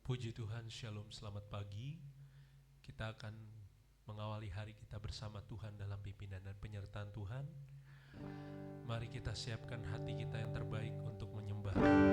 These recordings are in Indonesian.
Puji Tuhan, Shalom, selamat pagi. Kita akan mengawali hari kita bersama Tuhan dalam pimpinan dan penyertaan Tuhan. Mari kita siapkan hati kita yang terbaik untuk menyembah Tuhan.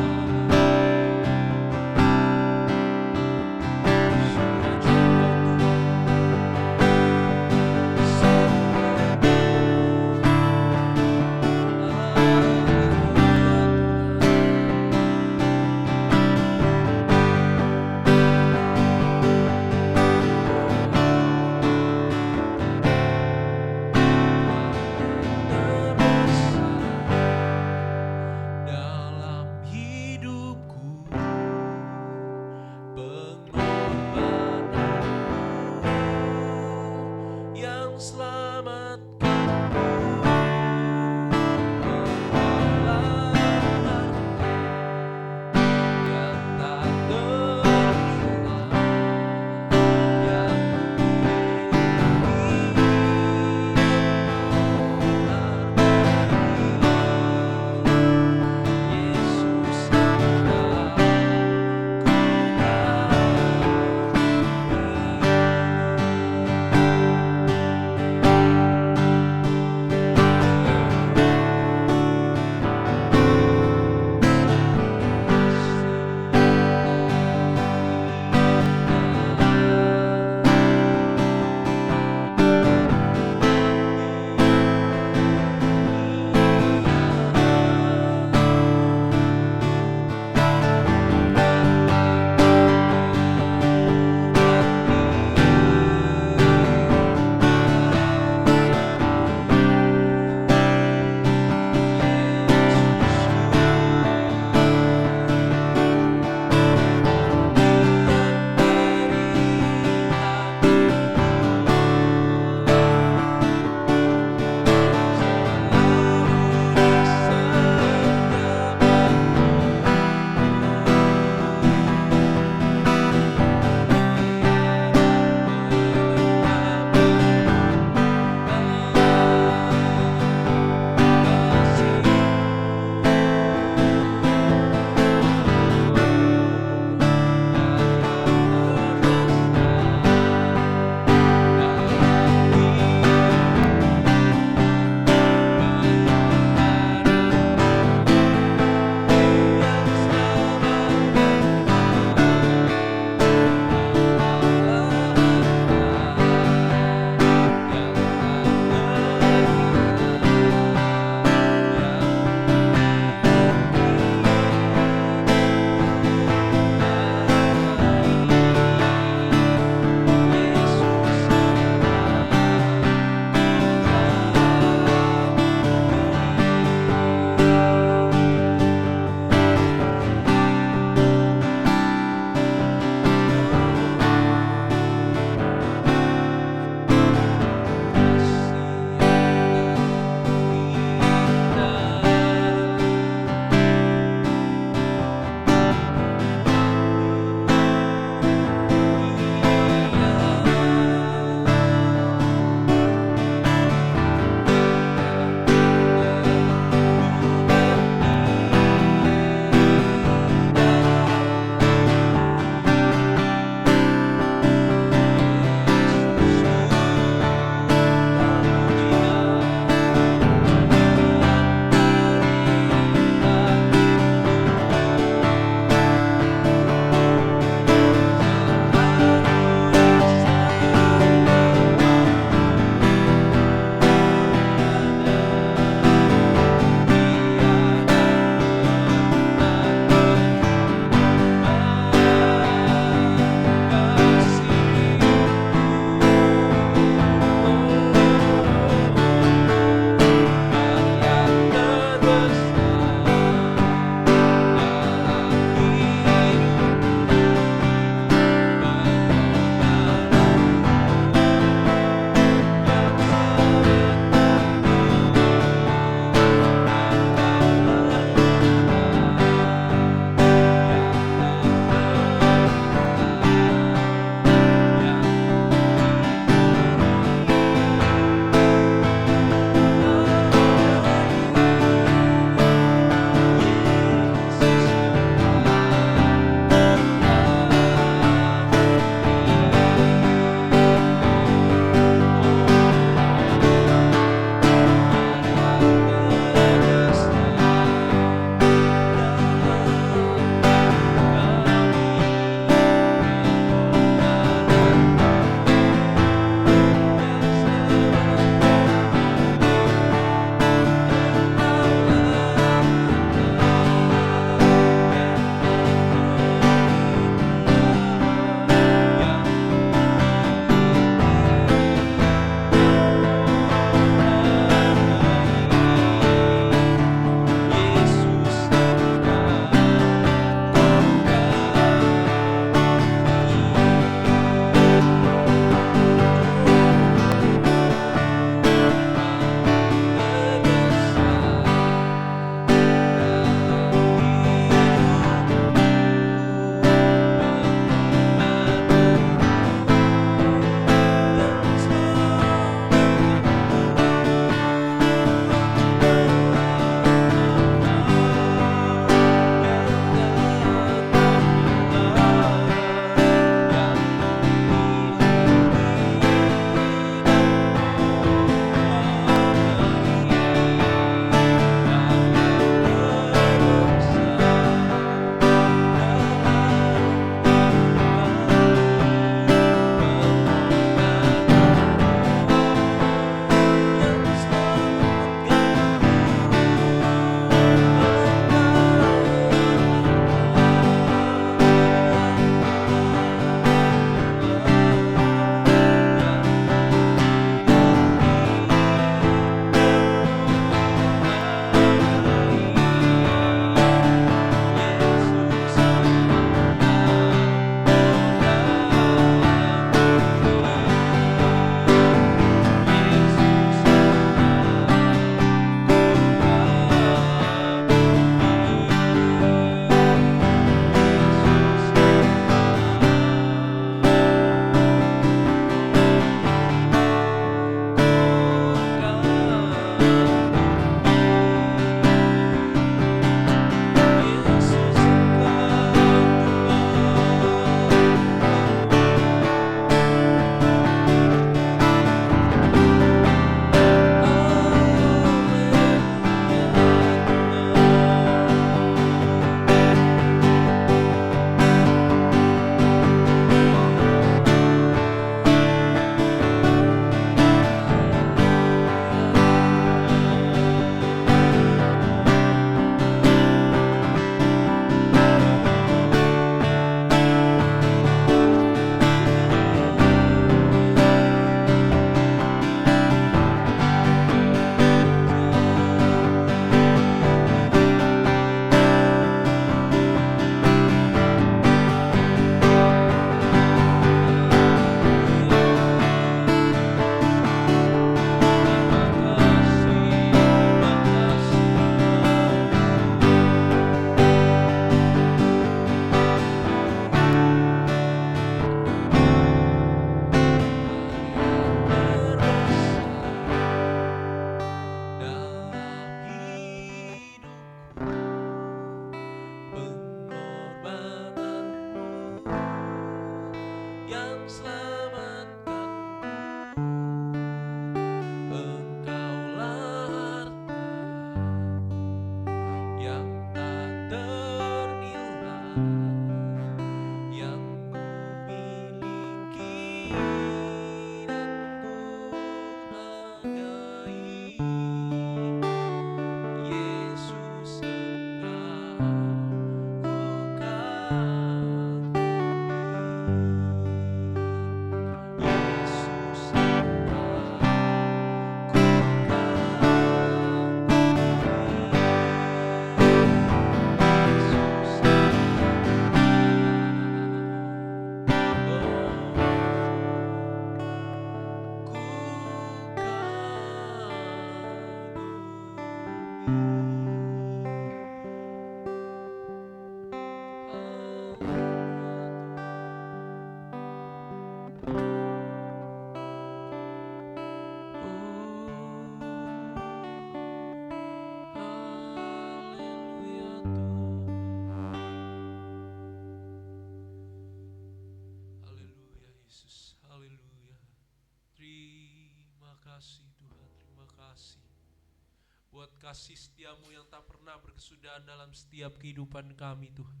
buat kasih setiamu yang tak pernah berkesudahan dalam setiap kehidupan kami Tuhan.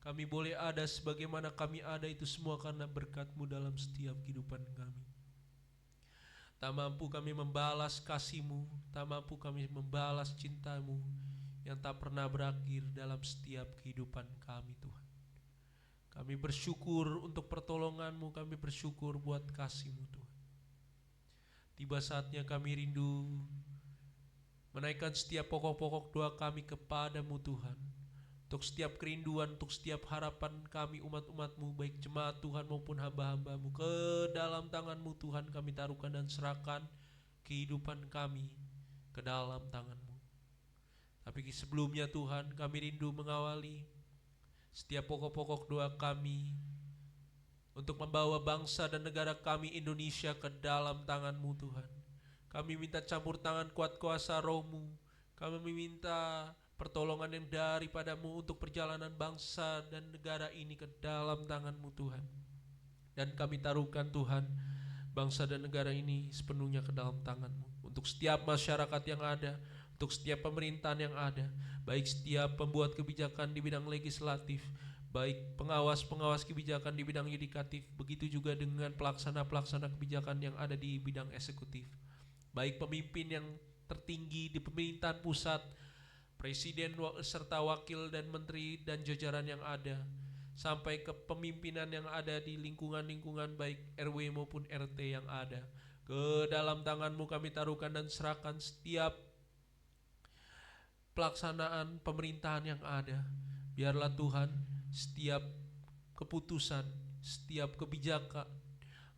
Kami boleh ada sebagaimana kami ada itu semua karena berkat-Mu dalam setiap kehidupan kami. Tak mampu kami membalas kasih-Mu, tak mampu kami membalas cinta-Mu yang tak pernah berakhir dalam setiap kehidupan kami Tuhan. Kami bersyukur untuk pertolongan-Mu, kami bersyukur buat kasih-Mu Tuhan. Tiba saatnya kami rindu menaikkan setiap pokok-pokok doa kami kepadamu Tuhan. Untuk setiap kerinduan, untuk setiap harapan kami umat-umat-Mu, baik jemaat Tuhan maupun hamba-hamba-Mu, ke dalam tangan-Mu Tuhan kami taruhkan dan serahkan kehidupan kami ke dalam tangan-Mu. Tapi sebelumnya Tuhan, kami rindu mengawali setiap pokok-pokok doa kami untuk membawa bangsa dan negara kami Indonesia ke dalam tangan-Mu Tuhan. Kami minta campur tangan kuat kuasa Roh-Mu. Kami meminta pertolongan yang daripadamu untuk perjalanan bangsa dan negara ini ke dalam tangan-Mu Tuhan. Dan kami taruhkan Tuhan bangsa dan negara ini sepenuhnya ke dalam tangan-Mu. Untuk setiap masyarakat yang ada, untuk setiap pemerintahan yang ada, baik setiap pembuat kebijakan di bidang legislatif, baik pengawas-pengawas kebijakan di bidang yudikatif, begitu juga dengan pelaksana-pelaksana kebijakan yang ada di bidang eksekutif, baik pemimpin yang tertinggi di pemerintahan pusat, presiden serta wakil dan menteri dan jajaran yang ada, sampai ke pemimpinan yang ada di lingkungan-lingkungan baik RW maupun RT yang ada. Ke dalam tangan-Mu kami taruhkan dan serahkan setiap pelaksanaan pemerintahan yang ada. Biarlah Tuhan setiap keputusan, setiap kebijakan,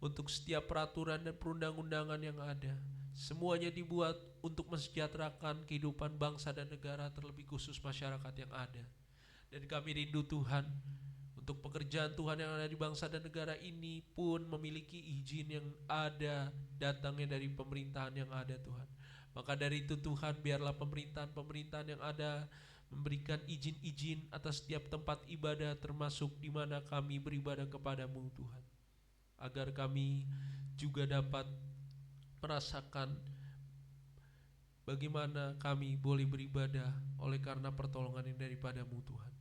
untuk setiap peraturan dan perundang-undangan yang ada, semuanya dibuat untuk mensejahterakan kehidupan bangsa dan negara, terlebih khusus masyarakat yang ada. Dan kami rindu Tuhan, untuk pekerjaan Tuhan yang ada di bangsa dan negara ini pun memiliki izin yang ada datangnya dari pemerintahan yang ada Tuhan. Maka dari itu Tuhan, biarlah pemerintahan-pemerintahan yang ada memberikan izin-izin atas setiap tempat ibadah, termasuk di mana kami beribadah kepadamu Tuhan, agar kami juga dapat merasakan bagaimana kami boleh beribadah oleh karena pertolongan yang daripada-Mu Tuhan.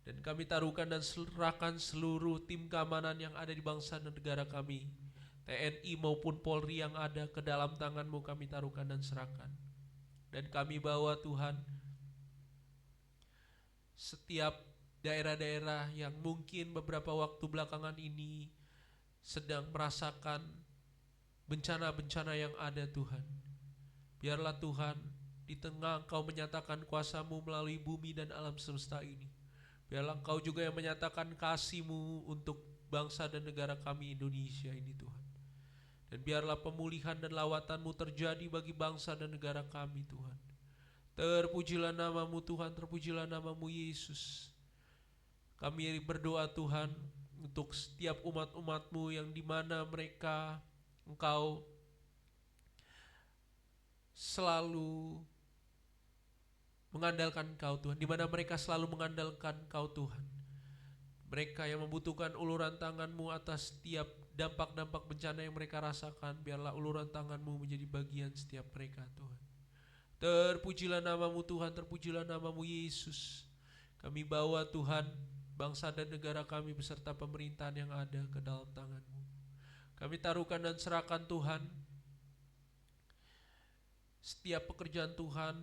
Dan kami taruhkan dan serahkan seluruh tim keamanan yang ada di bangsa dan negara kami, TNI maupun Polri yang ada, ke dalam tangan-Mu kami taruhkan dan serahkan. Dan kami bawa Tuhan setiap daerah-daerah yang mungkin beberapa waktu belakangan ini sedang merasakan bencana-bencana yang ada Tuhan. Biarlah Tuhan, di tengah Engkau menyatakan kuasa-Mu melalui bumi dan alam semesta ini, biarlah Engkau juga yang menyatakan kasih-Mu untuk bangsa dan negara kami Indonesia ini Tuhan. Dan biarlah pemulihan dan lawatan-Mu terjadi bagi bangsa dan negara kami Tuhan. Terpujilah nama-Mu Tuhan, terpujilah nama-Mu Yesus. Kami berdoa Tuhan untuk setiap umat-umat-Mu yang dimana mereka Engkau selalu mengandalkan Engkau Tuhan, dimana mereka selalu mengandalkan Engkau Tuhan. Mereka yang membutuhkan uluran tangan-Mu atas setiap dampak-dampak bencana yang mereka rasakan, biarlah uluran tangan-Mu menjadi bagian setiap mereka Tuhan. Terpujilah nama-Mu Tuhan, terpujilah nama-Mu Yesus. Kami bawa Tuhan bangsa dan negara kami beserta pemerintahan yang ada ke dalam tangan-Mu. Kami taruhkan dan serahkan Tuhan setiap pekerjaan Tuhan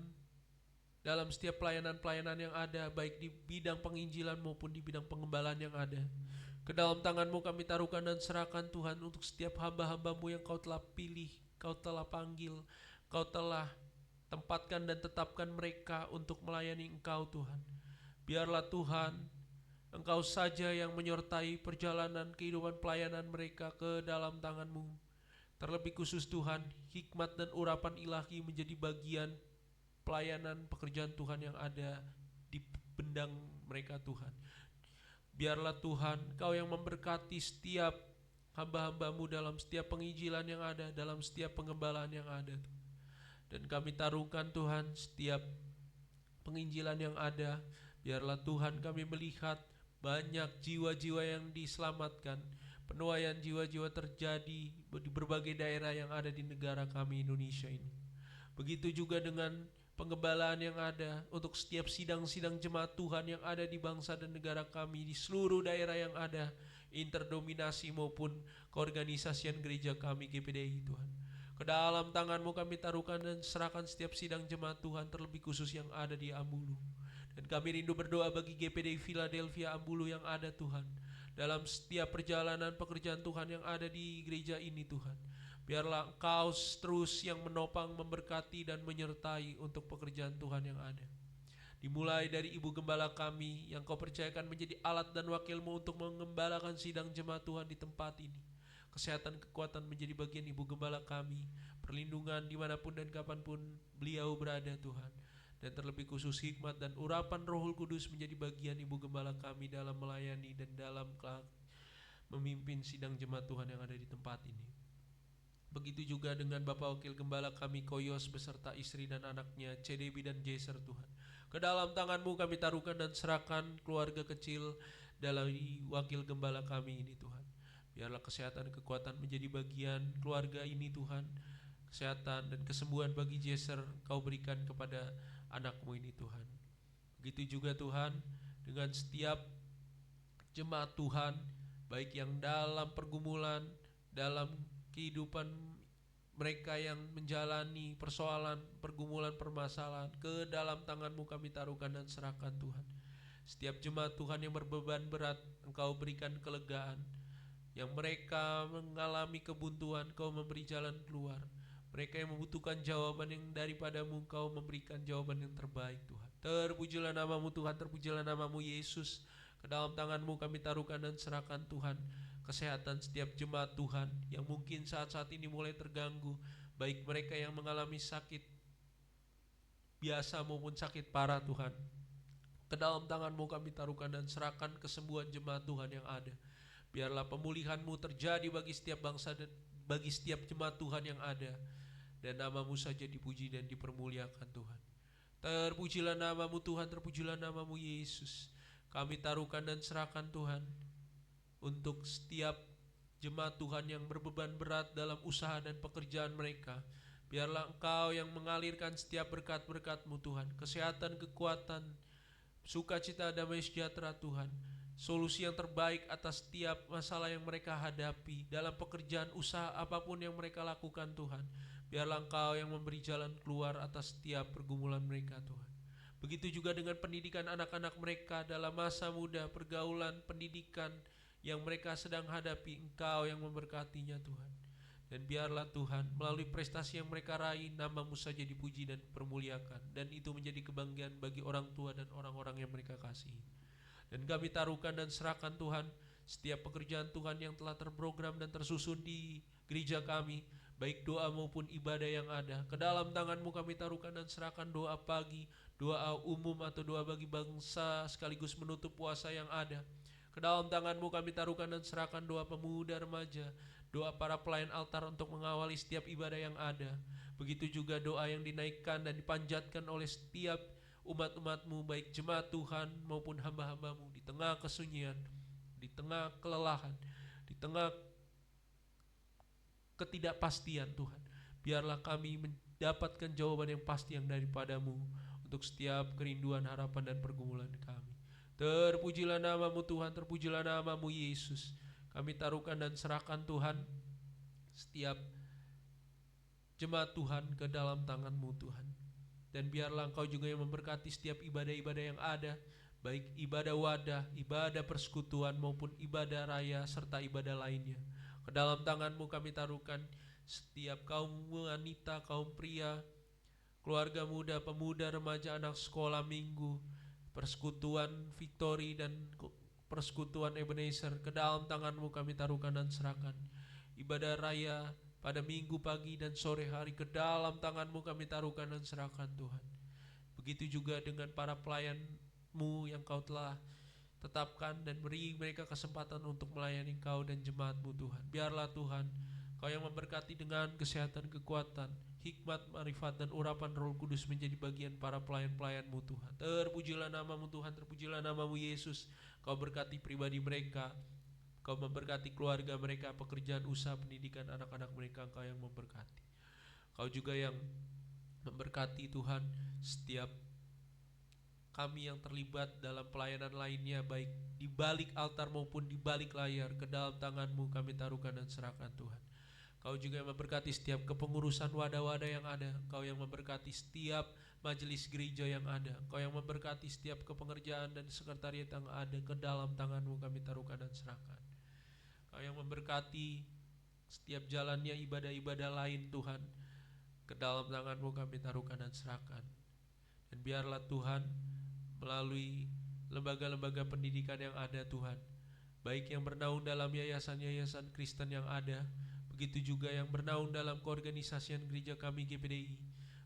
dalam setiap pelayanan-pelayanan yang ada, baik di bidang penginjilan maupun di bidang pengembalaan yang ada. Ke dalam tangan-Mu kami taruhkan dan serahkan Tuhan untuk setiap hamba-hamba-Mu yang Kau telah pilih, Kau telah panggil, Kau telah tempatkan dan tetapkan mereka untuk melayani Engkau Tuhan. Biarlah Tuhan, Engkau saja yang menyertai perjalanan kehidupan pelayanan mereka ke dalam tangan-Mu. Terlebih khusus Tuhan, hikmat dan urapan ilahi menjadi bagian pelayanan pekerjaan Tuhan yang ada di bendang mereka Tuhan. Biarlah Tuhan, Kau yang memberkati setiap hamba-hamba-Mu dalam setiap penginjilan yang ada, dalam setiap pengembalaan yang ada. Dan kami taruhkan Tuhan setiap penginjilan yang ada, biarlah Tuhan kami melihat banyak jiwa-jiwa yang diselamatkan, penuaian jiwa-jiwa terjadi di berbagai daerah yang ada di negara kami Indonesia ini. Begitu juga dengan penggembalaan yang ada untuk setiap sidang-sidang jemaat Tuhan yang ada di bangsa dan negara kami, di seluruh daerah yang ada, interdominasi maupun keorganisasian gereja kami GPDI Tuhan. Ke dalam tangan-Mu kami taruhkan dan serahkan setiap sidang jemaat Tuhan, terlebih khusus yang ada di Ambulu. Dan kami rindu berdoa bagi GPDI Philadelphia Ambulu yang ada Tuhan, dalam setiap perjalanan pekerjaan Tuhan yang ada di gereja ini Tuhan. Biarlah Engkau terus yang menopang, memberkati dan menyertai untuk pekerjaan Tuhan yang ada. Dimulai dari Ibu Gembala kami yang Kau percayakan menjadi alat dan wakil-Mu untuk mengembalakan sidang jemaat Tuhan di tempat ini. Kesehatan, kekuatan menjadi bagian Ibu Gembala kami, perlindungan dimanapun dan kapanpun beliau berada Tuhan. Dan terlebih khusus hikmat dan urapan Roh Kudus menjadi bagian Ibu Gembala kami dalam melayani dan dalam memimpin sidang jemaat Tuhan yang ada di tempat ini. Begitu juga dengan Bapak Wakil Gembala kami Koyos beserta istri dan anaknya CDB dan Jeser Tuhan. Ke dalam tangan-Mu kami taruhkan dan serahkan keluarga kecil dari Wakil Gembala kami ini Tuhan. Biarlah kesehatan kekuatan menjadi bagian keluarga ini Tuhan. Kesehatan dan kesembuhan bagi Jeser Kau berikan kepada anak-Mu ini Tuhan. Begitu juga Tuhan dengan setiap jemaat Tuhan, baik yang dalam pergumulan, dalam kehidupan mereka yang menjalani persoalan, pergumulan, permasalahan, ke dalam tangan-Mu kami taruhkan dan serahkan Tuhan. Setiap jemaat Tuhan yang berbeban berat, Engkau berikan kelegaan. Yang mereka mengalami kebuntuan, Kau memberi jalan keluar. Mereka yang membutuhkan jawaban yang daripada-Mu, Engkau memberikan jawaban yang terbaik Tuhan. Terpujilah nama-Mu Tuhan, terpujilah nama-Mu Yesus. Ke dalam tangan-Mu kami taruhkan dan serahkan Tuhan kesehatan setiap jemaat Tuhan yang mungkin saat-saat ini mulai terganggu, baik mereka yang mengalami sakit biasa maupun sakit parah Tuhan. Ke dalam tangan-Mu kami taruhkan dan serahkan kesembuhan jemaat Tuhan yang ada. Biarlah pemulihan-Mu terjadi bagi setiap bangsa dan bagi setiap jemaat Tuhan yang ada, dan nama-Mu saja dipuji dan dipermuliakan Tuhan. Terpujilah nama-Mu Tuhan, terpujilah nama-Mu Yesus. Kami taruhkan dan serahkan Tuhan untuk setiap jemaat Tuhan yang berbeban berat dalam usaha dan pekerjaan mereka. Biarlah Engkau yang mengalirkan setiap berkat-berkat-Mu Tuhan, kesehatan, kekuatan, sukacita, damai sejahtera Tuhan, solusi yang terbaik atas setiap masalah yang mereka hadapi dalam pekerjaan usaha apapun yang mereka lakukan Tuhan. Biarlah Engkau yang memberi jalan keluar atas setiap pergumulan mereka Tuhan. Begitu juga dengan pendidikan anak-anak mereka dalam masa muda, pergaulan, pendidikan yang mereka sedang hadapi, Engkau yang memberkatinya Tuhan. Dan biarlah Tuhan melalui prestasi yang mereka raih, nama-Mu saja dipuji dan dipermuliakan, dan itu menjadi kebanggaan bagi orang tua dan orang-orang yang mereka kasihi. Dan kami taruhkan dan serahkan Tuhan setiap pekerjaan Tuhan yang telah terprogram dan tersusun di gereja kami, baik doa maupun ibadah yang ada. Ke dalam tangan-Mu kami taruhkan dan serahkan doa pagi, doa umum atau doa bagi bangsa sekaligus menutup puasa yang ada. Ke dalam tangan-Mu kami taruhkan dan serahkan doa pemuda remaja, doa para pelayan altar untuk mengawali setiap ibadah yang ada. Begitu juga doa yang dinaikkan dan dipanjatkan oleh setiap umat-umat-Mu, baik jemaat Tuhan maupun hamba-hamba-Mu, di tengah kesunyian, di tengah kelelahan, di tengah ketidakpastian Tuhan. Biarlah kami mendapatkan jawaban yang pasti yang daripada-Mu untuk setiap kerinduan, harapan, dan pergumulan kami. Terpujilah nama-Mu Tuhan, terpujilah nama-Mu Yesus. Kami taruhkan dan serahkan Tuhan setiap jemaat Tuhan ke dalam tangan-Mu Tuhan. Dan biarlah Engkau juga yang memberkati setiap ibadah-ibadah yang ada, baik ibadah wadah, ibadah persekutuan maupun ibadah raya serta ibadah lainnya. Ke dalam tangan-Mu kami taruhkan setiap kaum wanita, kaum pria, keluarga muda, pemuda, remaja, anak sekolah minggu, persekutuan Victory dan persekutuan Ebenezer. Ke dalam tangan-Mu kami taruhkan dan serahkan ibadah raya pada minggu pagi dan sore hari. Ke dalam tangan-Mu kami taruhkan dan serahkan Tuhan. Begitu juga dengan para pelayan-Mu yang Kau telah tetapkan dan beri mereka kesempatan untuk melayani Kau dan jemaat-Mu Tuhan. Biarlah Tuhan Kau yang memberkati dengan kesehatan, kekuatan, hikmat, marifat, dan urapan Roh Kudus menjadi bagian para pelayan-pelayan-Mu Tuhan. Terpujilah nama-Mu Tuhan, terpujilah nama-Mu Yesus. Kau berkati pribadi mereka, Kau memberkati keluarga mereka, pekerjaan, usaha, pendidikan anak-anak mereka, Engkau yang memberkati. Kau juga yang Memberkati Tuhan setiap kami yang terlibat dalam pelayanan lainnya, baik di balik altar maupun di balik layar. Ke dalam tangan-Mu kami taruhkan dan serahkan Tuhan. Kau juga yang memberkati setiap kepengurusan wadah-wadah yang ada. Kau yang memberkati setiap majelis gereja yang ada. Kau yang memberkati setiap kepengerjaan dan sekretariat yang ada. Ke dalam tangan-Mu kami taruhkan dan serahkan. Kau yang memberkati setiap jalannya ibadah-ibadah lain Tuhan. Ke dalam tangan-Mu kami taruhkan dan serahkan. Dan biarlah Tuhan melalui lembaga-lembaga pendidikan yang ada Tuhan, baik yang bernaung dalam yayasan-yayasan Kristen yang ada, begitu juga yang bernaung dalam keorganisasian gereja kami GPDI,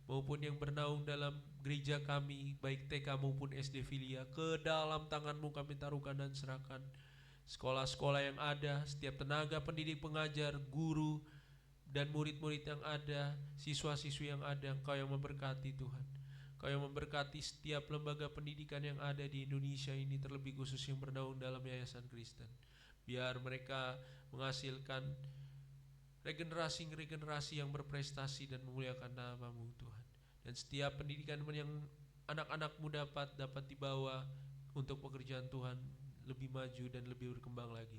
maupun yang bernaung dalam gereja kami baik TK maupun SD Filia. Ke dalam tangan-Mu kami taruhkan dan serahkan. Sekolah-sekolah yang ada, setiap tenaga pendidik, pengajar, guru, dan murid-murid yang ada, siswa-siswi yang ada, Engkau yang memberkati Tuhan. Kau yang memberkati setiap lembaga pendidikan yang ada di Indonesia ini, terlebih khusus yang bernaung dalam yayasan Kristen. Biar mereka menghasilkan regenerasi yang berprestasi dan memuliakan nama-Mu Tuhan. Dan setiap pendidikan yang anak-anak-Mu dapat dibawa untuk pekerjaan Tuhan lebih maju dan lebih berkembang lagi.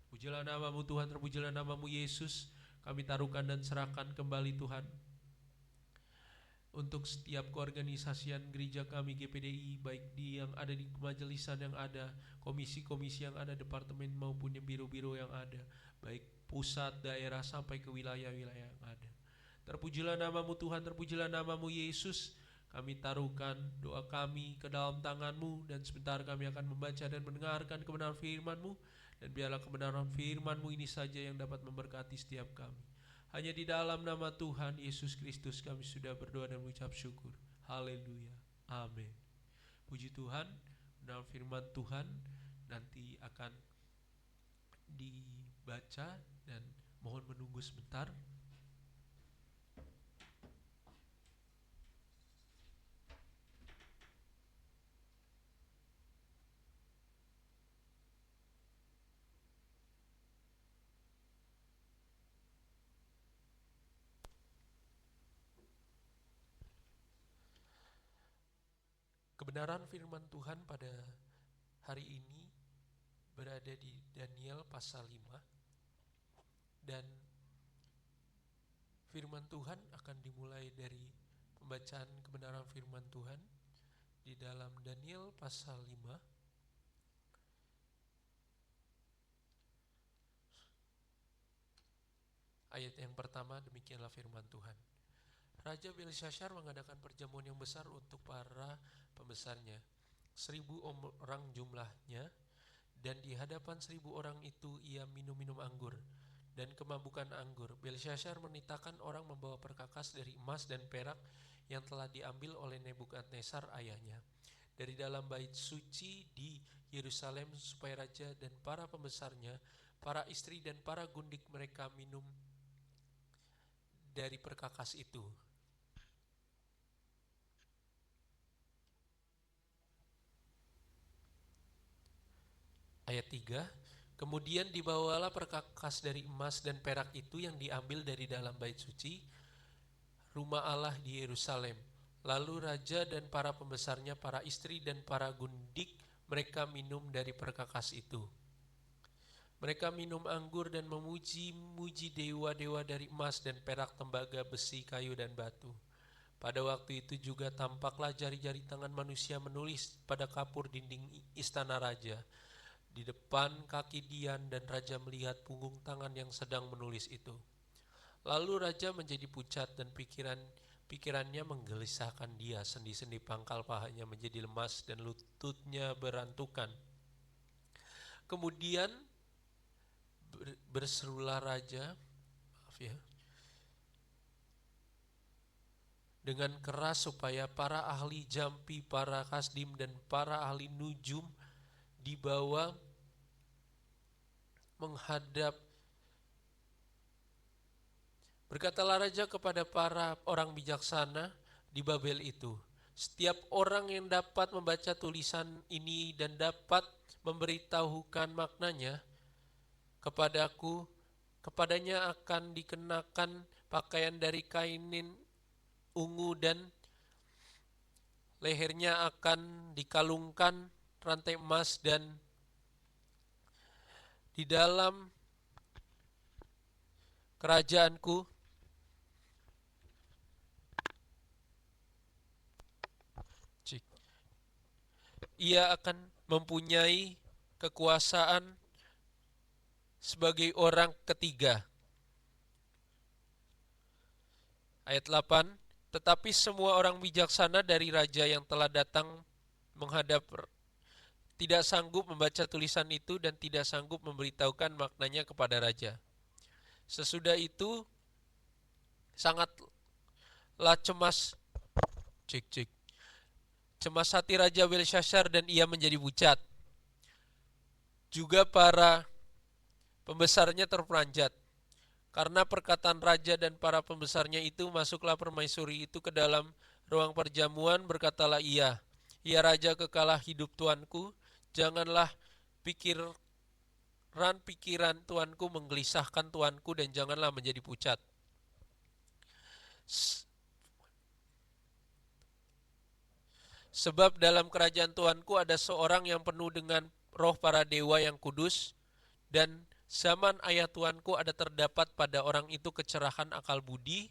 Terpujilah nama-Mu Tuhan, terpujilah nama-Mu Yesus. Kami taruhkan dan serahkan kembali Tuhan untuk setiap keorganisasian gereja kami GPDI, baik di yang ada di kemajelisan yang ada, komisi-komisi yang ada, departemen maupun yang biro-biro yang ada, baik pusat, daerah sampai ke wilayah-wilayah yang ada. Terpujilah nama-Mu Tuhan, terpujilah nama-Mu Yesus. Kami taruhkan doa kami ke dalam tangan-Mu, dan sebentar kami akan membaca dan mendengarkan kebenaran firman-Mu, dan biarlah kebenaran firman-Mu ini saja yang dapat memberkati setiap kami. Hanya di dalam nama Tuhan Yesus Kristus kami sudah berdoa dan mengucap syukur. Haleluya. Amin. Puji Tuhan. Dalam firman Tuhan nanti akan dibaca, dan mohon menunggu sebentar. Kebenaran firman Tuhan pada hari ini berada di Daniel pasal 5, dan firman Tuhan akan dimulai dari pembacaan kebenaran firman Tuhan di dalam Daniel pasal 5 ayat yang pertama. Demikianlah firman Tuhan. Raja Belsyazar mengadakan perjamuan yang besar untuk para pembesarnya, 1.000 orang jumlahnya, dan di hadapan 1.000 orang itu ia minum anggur dan kemabukan anggur. Belsyazar menitahkan orang membawa perkakas dari emas dan perak yang telah diambil oleh Nebukadnezar ayahnya dari dalam bait suci di Yerusalem, supaya raja dan para pembesarnya, para istri dan para gundik mereka minum dari perkakas itu. Ayat 3, kemudian dibawalah perkakas dari emas dan perak itu yang diambil dari dalam bait suci, rumah Allah di Yerusalem. Lalu raja dan para pembesarnya, para istri dan para gundik mereka minum dari perkakas itu. Mereka minum anggur dan memuji-muji dewa-dewa dari emas dan perak, tembaga, besi, kayu, dan batu. Pada waktu itu juga tampaklah jari-jari tangan manusia menulis pada kapur dinding istana raja di depan kaki Dian, dan raja melihat punggung tangan yang sedang menulis itu. Lalu raja menjadi pucat, dan pikirannya menggelisahkan dia. Sendi-sendi pangkal pahanya menjadi lemas dan lututnya berantukan. Kemudian berserulah raja, dengan keras supaya para ahli jampi, para kasdim, dan para ahli nujum dibawa menghadap. Berkatalah raja kepada para orang bijaksana di Babel itu, setiap orang yang dapat membaca tulisan ini dan dapat memberitahukan maknanya kepadanya akan dikenakan pakaian dari kainin ungu dan lehernya akan dikalungkan rantai emas, dan di dalam kerajaanku ia akan mempunyai kekuasaan sebagai orang ketiga. Ayat 8, tetapi semua orang bijaksana dari raja yang telah datang menghadap tidak sanggup membaca tulisan itu dan tidak sanggup memberitahukan maknanya kepada raja. Sesudah itu sangatlah cemas hati Raja Belshazzar dan ia menjadi pucat. Juga para pembesarnya terperanjat. Karena perkataan raja dan para pembesarnya itu, masuklah permaisuri itu ke dalam ruang perjamuan, berkatalah ia, "Ya raja kekalah hidup tuanku, janganlah pikiran tuanku menggelisahkan tuanku, dan janganlah menjadi pucat. Sebab dalam kerajaan tuanku ada seorang yang penuh dengan roh para dewa yang kudus, dan zaman ayah tuanku ada terdapat pada orang itu kecerahan akal budi.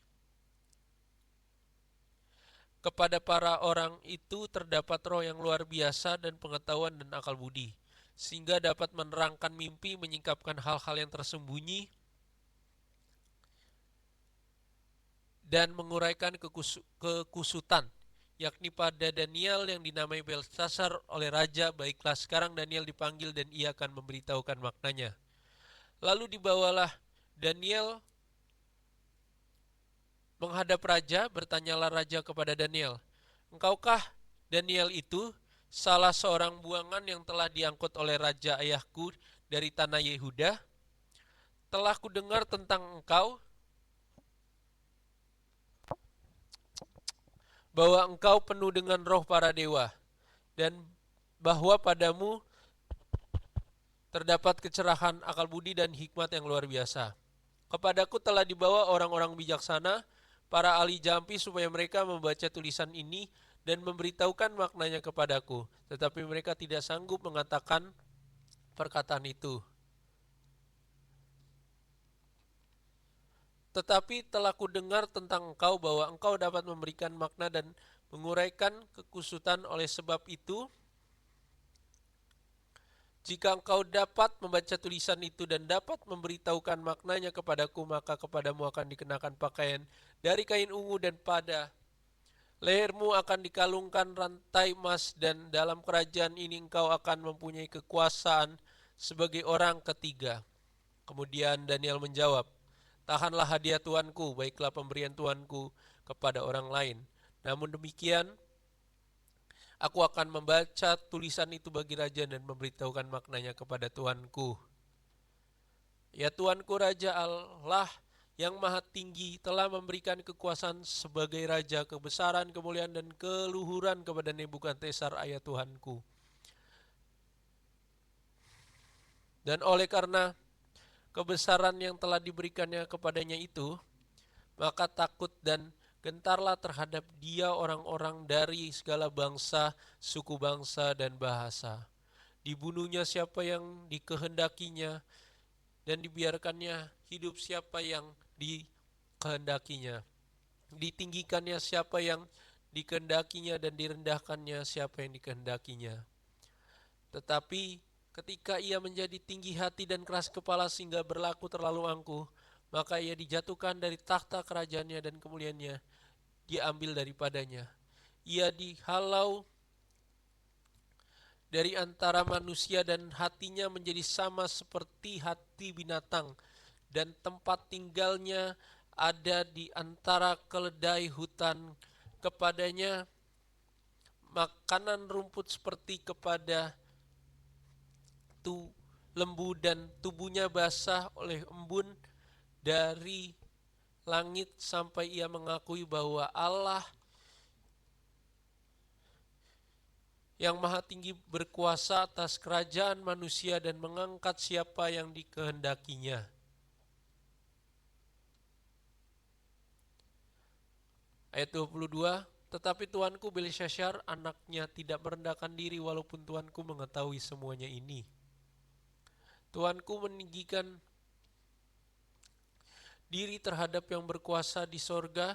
Kepada para orang itu terdapat roh yang luar biasa dan pengetahuan dan akal budi, sehingga dapat menerangkan mimpi, menyingkapkan hal-hal yang tersembunyi, dan menguraikan kekusutan, yakni pada Daniel yang dinamai Belshazzar oleh raja. Baiklah, sekarang Daniel dipanggil dan ia akan memberitahukan maknanya." Lalu dibawalah Daniel menghadap raja, bertanyalah raja kepada Daniel, "Engkaukah Daniel itu salah seorang buangan yang telah diangkut oleh raja ayahku dari tanah Yehuda? Telah kudengar tentang engkau, bahwa engkau penuh dengan roh para dewa, dan bahwa padamu terdapat kecerahan akal budi dan hikmat yang luar biasa. Kepadaku telah dibawa orang-orang bijaksana, para ahli jampi, supaya mereka membaca tulisan ini dan memberitahukan maknanya kepadaku. Tetapi mereka tidak sanggup mengatakan perkataan itu. Tetapi telah kudengar tentang engkau, bahwa engkau dapat memberikan makna dan menguraikan kekusutan. Oleh sebab itu, jika engkau dapat membaca tulisan itu dan dapat memberitahukan maknanya kepadaku, maka kepadamu akan dikenakan pakaian dari kain ungu, dan pada lehermu akan dikalungkan rantai emas, dan dalam kerajaan ini engkau akan mempunyai kekuasaan sebagai orang ketiga." Kemudian Daniel menjawab, "Tahanlah hadiah tuanku, baiklah pemberian tuanku kepada orang lain. Namun demikian, aku akan membaca tulisan itu bagi raja dan memberitahukan maknanya kepada tuanku. Ya tuanku Raja Allah yang maha tinggi telah memberikan kekuasaan sebagai raja, kebesaran, kemuliaan, dan keluhuran kepada Nebukadnezar ayah Tuhanku. Dan oleh karena kebesaran yang telah diberikannya kepadanya itu, maka takut dan gentarlah terhadap dia orang-orang dari segala bangsa, suku bangsa, dan bahasa. Dibunuhnya siapa yang dikehendakinya, dan dibiarkannya hidup siapa yang dikehendakinya. Ditinggikannya siapa yang dikehendakinya, dan direndahkannya siapa yang dikehendakinya. Tetapi ketika ia menjadi tinggi hati dan keras kepala sehingga berlaku terlalu angkuh, maka ia dijatuhkan dari takhta kerajaannya, dan kemuliaannya diambil daripadanya. Ia dihalau dari antara manusia, dan hatinya menjadi sama seperti hati binatang, dan tempat tinggalnya ada di antara keledai hutan. Kepadanya makanan rumput seperti kepada lembu, dan tubuhnya basah oleh embun dari langit, sampai ia mengakui bahwa Allah yang maha tinggi berkuasa atas kerajaan manusia dan mengangkat siapa yang dikehendakinya. Ayat 22, tetapi tuanku Belsyazar anaknya tidak merendahkan diri walaupun tuanku mengetahui semuanya ini. Tuanku meninggikan diri terhadap yang berkuasa di sorga,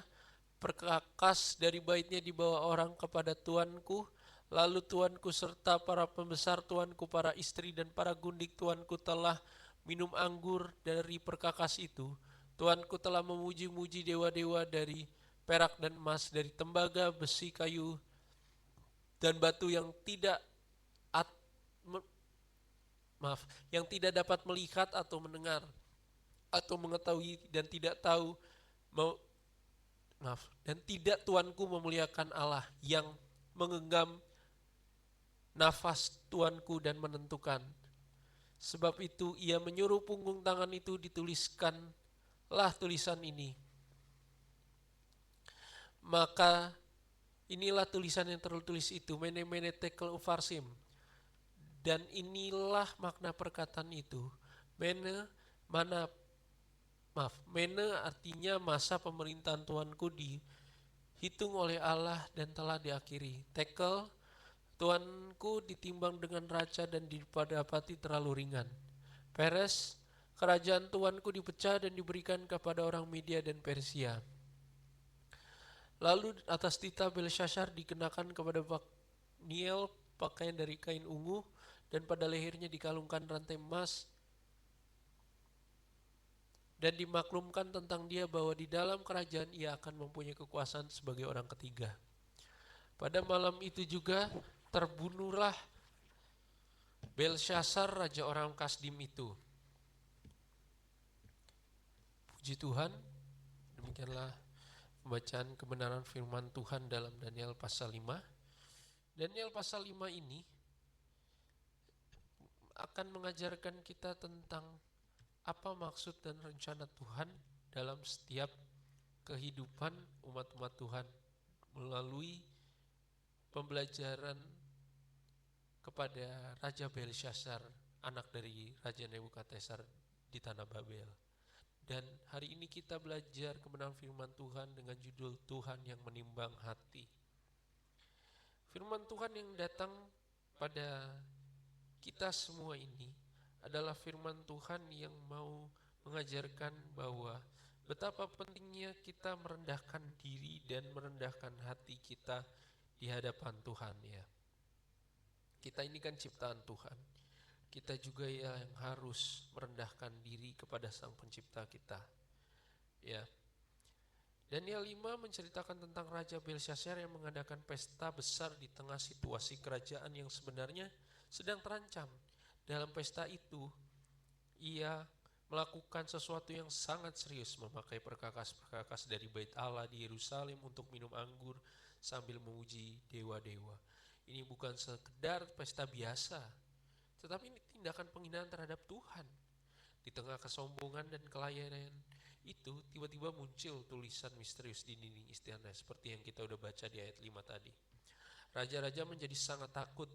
perkakas dari baitnya dibawa orang kepada tuanku, lalu tuanku serta para pembesar tuanku, para istri dan para gundik tuanku telah minum anggur dari perkakas itu. Tuanku telah memuji-muji dewa-dewa dari perak dan emas, dari tembaga, besi, kayu, dan batu yang tidak yang tidak dapat melihat atau mendengar atau mengetahui dan tidak tahu dan tidak tuanku memuliakan Allah yang menggenggam nafas tuanku dan menentukan. Sebab itu ia menyuruh punggung tangan itu dituliskanlah tulisan ini. Maka inilah tulisan yang tertulis itu, Mene Mene Tekel Ufarsim. Dan inilah makna perkataan itu. Mene artinya masa pemerintahan tuanku dihitung oleh Allah dan telah diakhiri. Tekel, tuanku ditimbang dengan raja dan didapati terlalu ringan. Peres, kerajaan tuanku dipecah dan diberikan kepada orang Media dan Persia. Lalu atas tita Belsyazar dikenakan kepada Bakniel pakaian dari kain ungu, dan pada lehernya dikalungkan rantai emas, dan dimaklumkan tentang dia bahwa di dalam kerajaan ia akan mempunyai kekuasaan sebagai orang ketiga. Pada malam itu juga terbunuhlah Belsyazar, raja orang Kasdim itu. Puji Tuhan, demikianlah pembacaan kebenaran firman Tuhan dalam Daniel pasal 5. Daniel pasal 5 ini akan mengajarkan kita tentang apa maksud dan rencana Tuhan dalam setiap kehidupan umat-umat Tuhan melalui pembelajaran kepada Raja Belsyazar, anak dari Raja Nebukadnezar di tanah Babel. Dan hari ini kita belajar kebenaran firman Tuhan dengan judul Tuhan yang menimbang hati. Firman Tuhan yang datang pada kita semua ini adalah firman Tuhan yang mau mengajarkan bahwa betapa pentingnya kita merendahkan diri dan merendahkan hati kita di hadapan Tuhan ya. Kita ini kan ciptaan Tuhan. Kita juga yang harus merendahkan diri kepada Sang Pencipta kita. Ya. Daniel 5 menceritakan tentang Raja Belsyazar yang mengadakan pesta besar di tengah situasi kerajaan yang sebenarnya sedang terancam. Dalam pesta itu, ia melakukan sesuatu yang sangat serius, memakai perkakas-perkakas dari Bait Allah di Yerusalem untuk minum anggur sambil memuji dewa-dewa. Ini bukan sekedar pesta biasa, tetapi ini tindakan penghinaan terhadap Tuhan. Di tengah kesombongan dan kelayanan itu, tiba-tiba muncul tulisan misterius di dinding istana seperti yang kita udah baca di ayat 5 tadi. Raja-raja menjadi sangat takut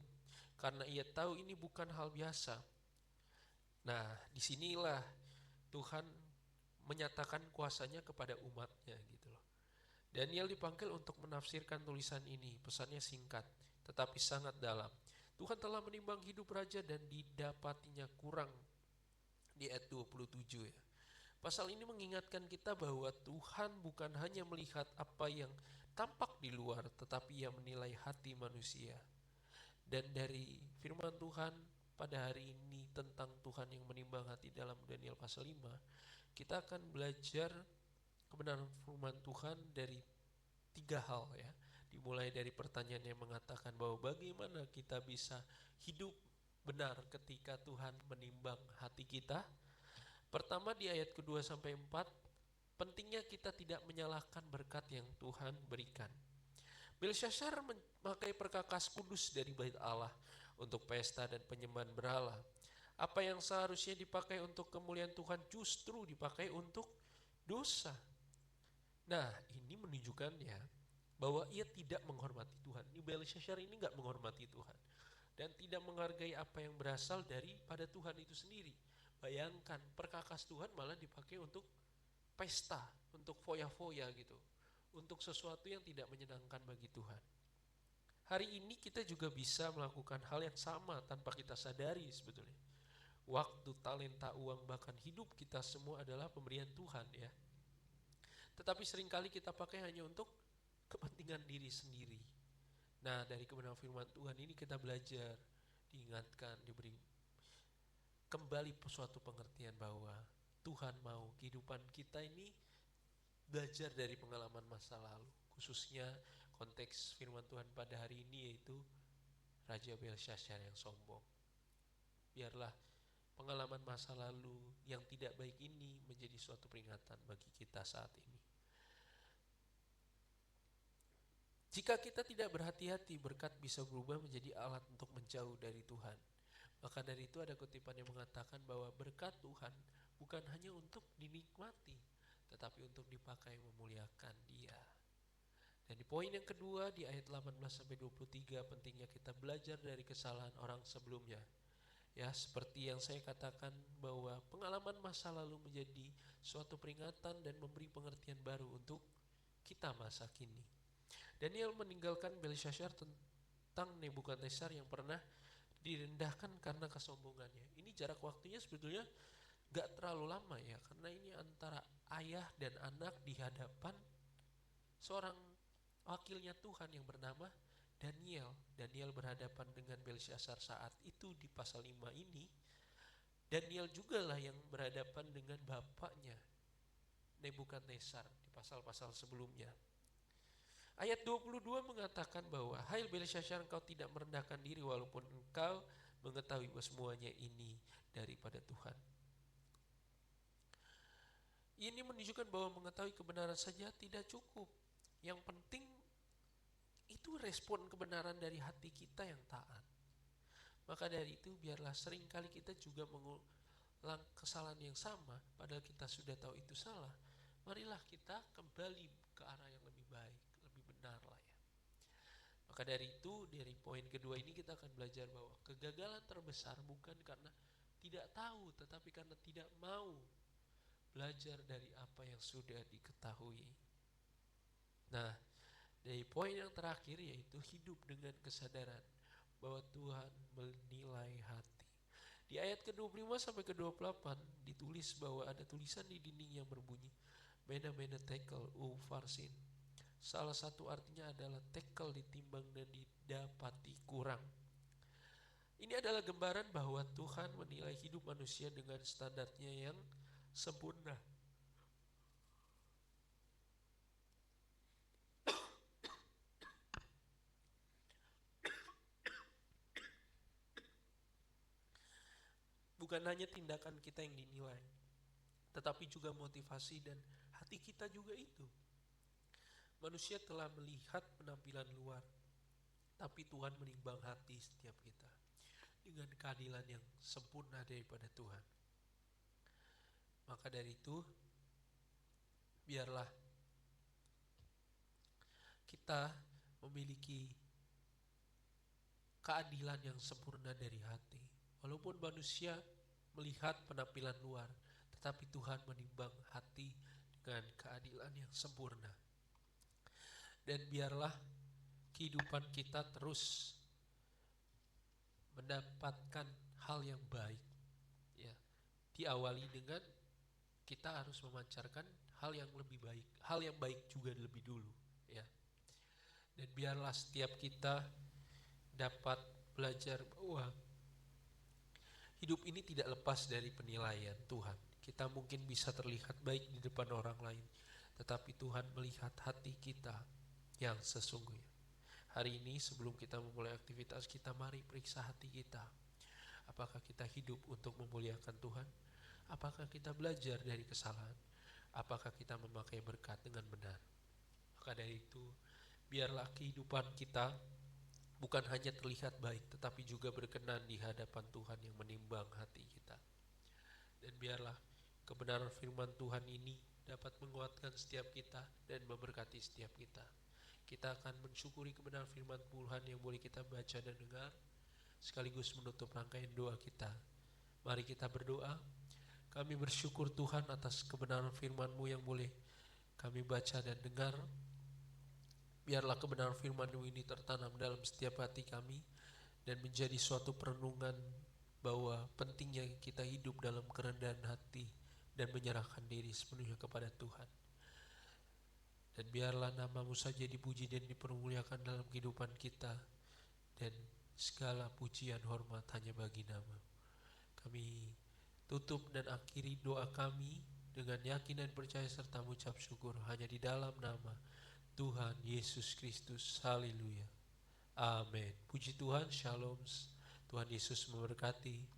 karena ia tahu ini bukan hal biasa. Nah, disinilah Tuhan menyatakan kuasanya kepada umatnya gitu loh. Daniel dipanggil untuk menafsirkan tulisan ini. Pesannya singkat, tetapi sangat dalam. Tuhan telah menimbang hidup raja dan didapatinya kurang di ayat 27 ya. Pasal ini mengingatkan kita bahwa Tuhan bukan hanya melihat apa yang tampak di luar, tetapi ia menilai hati manusia. Dan dari firman Tuhan pada hari ini tentang Tuhan yang menimbang hati dalam Daniel pasal 5, kita akan belajar kebenaran firman Tuhan dari 3 hal ya. Dimulai dari pertanyaan yang mengatakan bahwa bagaimana kita bisa hidup benar ketika Tuhan menimbang hati kita. Pertama di ayat kedua sampai 4, pentingnya kita tidak menyalahkan berkat yang Tuhan berikan. Belsyazar memakai perkakas kudus dari Bait Allah untuk pesta dan penyembahan berhala. Apa yang seharusnya dipakai untuk kemuliaan Tuhan justru dipakai untuk dosa. Nah, ini menunjukkan ya bahwa ia tidak menghormati Tuhan. Ini Belsyazar ini gak menghormati Tuhan dan tidak menghargai apa yang berasal daripada Tuhan itu sendiri. Bayangkan, perkakas Tuhan malah dipakai untuk pesta, untuk foya-foya gitu, untuk sesuatu yang tidak menyenangkan bagi Tuhan. Hari ini kita juga bisa melakukan hal yang sama tanpa kita sadari sebetulnya. Waktu, talenta, uang, bahkan hidup kita semua adalah pemberian Tuhan ya. Tetapi seringkali kita pakai hanya untuk kepentingan diri sendiri. Nah, dari kebenaran firman Tuhan ini kita belajar, diingatkan, diberi kembali suatu pengertian bahwa Tuhan mau kehidupan kita ini belajar dari pengalaman masa lalu. Khususnya konteks firman Tuhan pada hari ini yaitu Raja Belsyazar yang sombong. Biarlah pengalaman masa lalu yang tidak baik ini menjadi suatu peringatan bagi kita saat ini. Jika kita tidak berhati-hati, berkat bisa berubah menjadi alat untuk menjauh dari Tuhan. Maka dari itu ada kutipan yang mengatakan bahwa berkat Tuhan bukan hanya untuk dinikmati, tetapi untuk dipakai memuliakan Dia. Dan di poin yang kedua di ayat 18-23 pentingnya kita belajar dari kesalahan orang sebelumnya. Ya, seperti yang saya katakan bahwa pengalaman masa lalu menjadi suatu peringatan dan memberi pengertian baru untuk kita masa kini. Daniel meninggalkan Belsyazar tentang Nebukadnezar yang pernah direndahkan karena kesombongannya. Ini jarak waktunya sebetulnya gak terlalu lama ya, karena ini antara ayah dan anak di hadapan seorang wakilnya Tuhan yang bernama Daniel. Daniel berhadapan dengan Belsyazar saat itu di pasal 5 ini. Daniel juga lah yang berhadapan dengan bapaknya Nebukadnezar di pasal-pasal sebelumnya. Ayat 22 mengatakan bahwa hai Belsyazar, engkau tidak merendahkan diri walaupun engkau mengetahui bahwa semuanya ini daripada Tuhan. Ini menunjukkan bahwa mengetahui kebenaran saja tidak cukup. Yang penting itu respon kebenaran dari hati kita yang taat. Maka dari itu biarlah seringkali kita juga mengulang kesalahan yang sama padahal kita sudah tahu itu salah. Marilah kita kembali ke arah yang lebih baik, lebih benar lah ya. Maka dari itu dari poin kedua ini kita akan belajar bahwa kegagalan terbesar bukan karena tidak tahu, tetapi karena tidak mau belajar dari apa yang sudah diketahui. Nah, dari poin yang terakhir yaitu hidup dengan kesadaran bahwa Tuhan menilai hati. Di ayat ke-25 sampai ke-28 ditulis bahwa ada tulisan di dinding yang berbunyi Mena mena tekel farsin. Salah satu artinya adalah tekel ditimbang dan didapati kurang. Ini adalah gambaran bahwa Tuhan menilai hidup manusia dengan standarnya yang sempurna. Bukan hanya tindakan kita yang dinilai, tetapi juga motivasi dan hati kita juga itu. Manusia telah melihat penampilan luar, tapi Tuhan menimbang hati setiap kita dengan keadilan yang sempurna daripada Tuhan. Maka dari itu, biarlah kita memiliki keadilan yang sempurna dari hati. Walaupun manusia melihat penampilan luar, tetapi Tuhan menimbang hati dengan keadilan yang sempurna. Dan biarlah kehidupan kita terus mendapatkan hal yang baik. Ya, diawali dengan kita harus memancarkan hal yang lebih baik, hal yang baik juga lebih dulu. Ya, dan biarlah setiap kita dapat belajar bahwa hidup ini tidak lepas dari penilaian Tuhan. Kita mungkin bisa terlihat baik di depan orang lain, tetapi Tuhan melihat hati kita yang sesungguhnya. Hari ini sebelum kita memulai aktivitas kita, mari periksa hati kita. Apakah kita hidup untuk memuliakan Tuhan? Apakah kita belajar dari kesalahan? Apakah kita memakai berkat dengan benar? Maka dari itu, biarlah kehidupan kita bukan hanya terlihat baik, tetapi juga berkenan di hadapan Tuhan yang menimbang hati kita. Dan biarlah kebenaran firman Tuhan ini dapat menguatkan setiap kita dan memberkati setiap kita. Kita akan mensyukuri kebenaran firman Tuhan yang boleh kita baca dan dengar, sekaligus menutup rangkaian doa kita. Mari kita berdoa. Kami bersyukur Tuhan atas kebenaran firman-Mu yang boleh kami baca dan dengar. Biarlah kebenaran firman-Mu ini tertanam dalam setiap hati kami dan menjadi suatu perenungan bahwa pentingnya kita hidup dalam kerendahan hati dan menyerahkan diri sepenuhnya kepada Tuhan. Dan biarlah nama-Mu saja dipuji dan dipermuliakan dalam kehidupan kita, dan segala pujian hormat hanya bagi nama. Kami tutup dan akhiri doa kami dengan yakin dan percaya serta mengucap syukur hanya di dalam nama Tuhan Yesus Kristus. Haleluya. Amin. Puji Tuhan. Shalom. Tuhan Yesus memberkati.